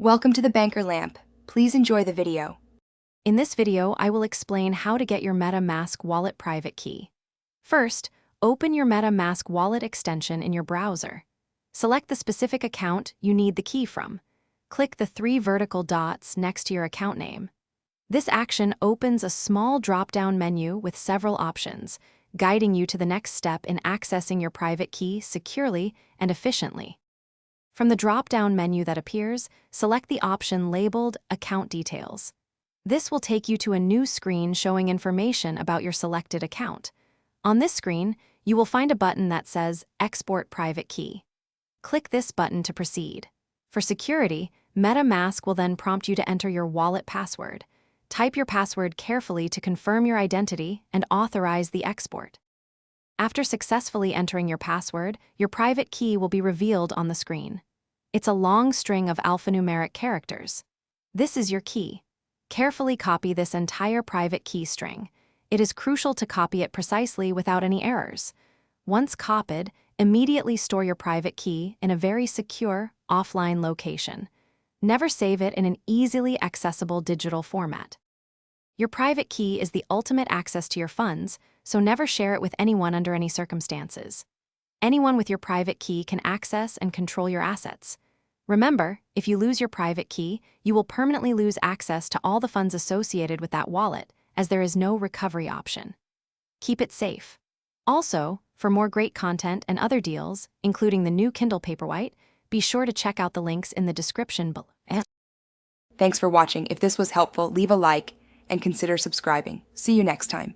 Welcome to the Banker Lamp. Please enjoy the video. In this video, I will explain how to get your MetaMask wallet private key. First, open your MetaMask wallet extension in your browser. Select the specific account you need the key from. Click the 3 vertical dots next to your account name. This action opens a small drop-down menu with several options, guiding you to the next step in accessing your private key securely and efficiently. From the drop-down menu that appears, select the option labeled Account Details. This will take you to a new screen showing information about your selected account. On this screen, you will find a button that says Export Private Key. Click this button to proceed. For security, MetaMask will then prompt you to enter your wallet password. Type your password carefully to confirm your identity and authorize the export. After successfully entering your password, your private key will be revealed on the screen. It's a long string of alphanumeric characters. This is your key. Carefully copy this entire private key string. It is crucial to copy it precisely without any errors. Once copied, immediately store your private key in a very secure, offline location. Never save it in an easily accessible digital format. Your private key is the ultimate access to your funds, so never share it with anyone under any circumstances. Anyone with your private key can access and control your assets. Remember, if you lose your private key, you will permanently lose access to all the funds associated with that wallet, as there is no recovery option. Keep it safe. Also, for more great content and other deals, including the new Kindle Paperwhite, be sure to check out the links in the description below. Thanks for watching. If this was helpful, leave a like and consider subscribing. See you next time.